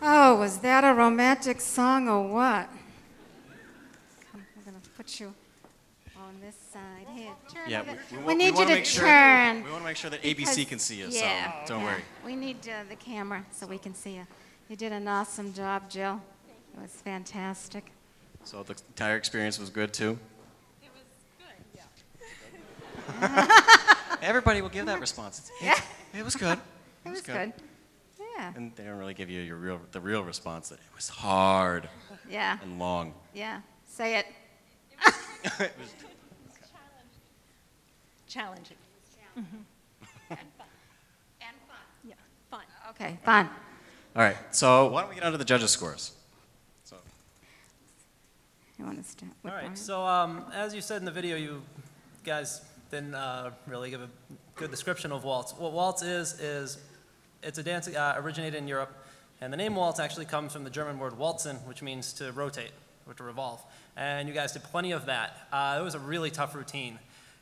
Oh, was that a romantic song or what? I'm going to put you on this side here. Turn Yeah, we need you to make turn. We want to make sure that ABC can see you, Yeah, so don't worry. We need the camera so we can see you. You did an awesome job, Jill. It was fantastic. So the entire experience was good, too? It was good, yeah. Everybody will give that response. Yeah. It was good. It was good. Yeah. And they don't really give you the real response that it was hard Yeah. and long. Yeah. Say it. It was Challenging. And fun. Yeah, fun. Okay, fun. All right, so why don't we get on to the judges' scores? So, You want to start with All Brian? right, so as you said in the video, you guys didn't really give a good description of waltz. What waltz is it's a dance originated in Europe, and the name waltz actually comes from the German word waltzen, which means to rotate or to revolve. And you guys did plenty of that. It was a really tough routine.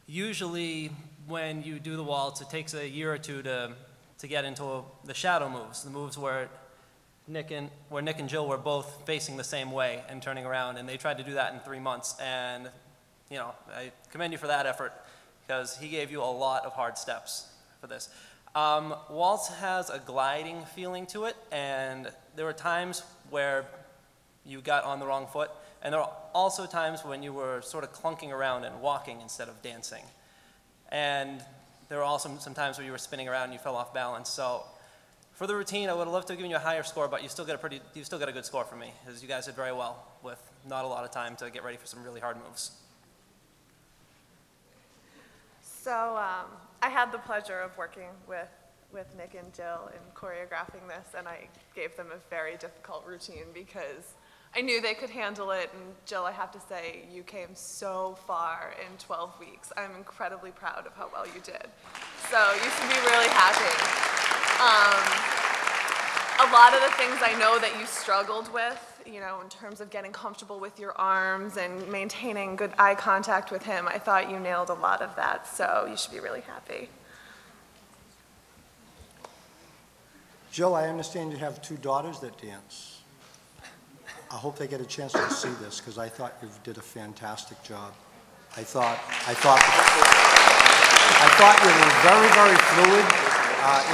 Usually, when you do the waltz, it takes a year or two to get into the shadow moves, the moves where Nick and Jill were both facing the same way and turning around, and they tried to do that in 3 months. And you know, I commend you for that effort because he gave you a lot of hard steps for this. Waltz has a gliding feeling to it, and there were times where you got on the wrong foot, and there were also times when you were sort of clunking around and walking instead of dancing. And there were also some times where you were spinning around and you fell off balance. So for the routine, I would have loved to have given you a higher score, but you still got a good score from me, because you guys did very well with not a lot of time to get ready for some really hard moves. So I had the pleasure of working with Nick and Jill in choreographing this, and I gave them a very difficult routine because I knew they could handle it. And Jill, I have to say, you came so far in 12 weeks. I'm incredibly proud of how well you did. So you should be really happy. A lot of the things I know that you struggled with, you know, in terms of getting comfortable with your arms and maintaining good eye contact with him, I thought you nailed a lot of that, so you should be really happy. Jill, I understand you have 2 daughters that dance. I hope they get a chance to see this, because I thought you did a fantastic job. I thought you were very, very fluid.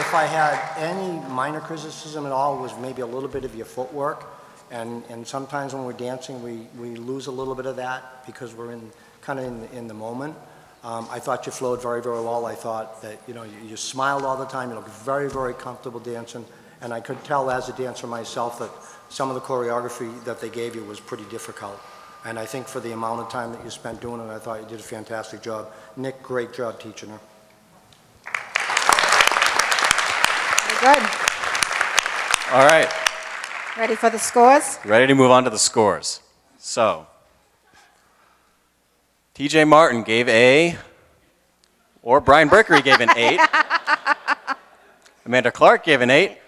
If I had any minor criticism at all, was maybe a little bit of your footwork. And sometimes when we're dancing, we lose a little bit of that because we're kind of in the moment. I thought you flowed very, very well. I thought that, you know, you smiled all the time. You looked very, very comfortable dancing. And I could tell as a dancer myself that some of the choreography that they gave you was pretty difficult. And I think for the amount of time that you spent doing it, I thought you did a fantastic job. Nick, great job teaching her. Very good. all right, Ready for the scores? ready to move on to the scores. So, TJ Martin gave or Brian Berkery gave an 8. Amanda Clark gave an 8.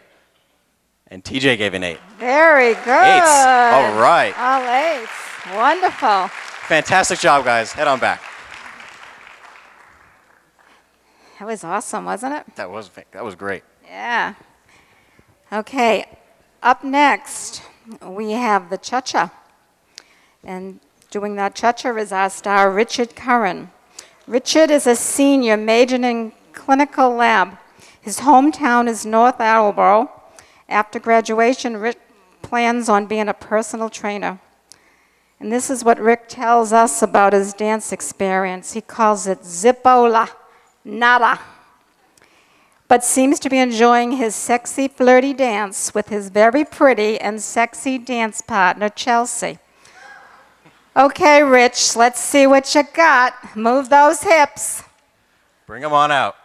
And TJ gave an 8. Very good. 8s. All right. All 8s. Wonderful. Fantastic job, guys. Head on back. That was awesome, wasn't it? That was great. Yeah. Okay. Up next, we have the cha-cha. And doing that cha-cha is our star, Richard Curran. Richard is a senior majoring in clinical lab. His hometown is North Attleboro. After graduation, Rick plans on being a personal trainer. And this is what Rick tells us about his dance experience. He calls it Zippola Nada, but seems to be enjoying his sexy, flirty dance with his very pretty and sexy dance partner, Chelsea. Okay, Rich, let's see what you got. Move those hips. Bring them on out.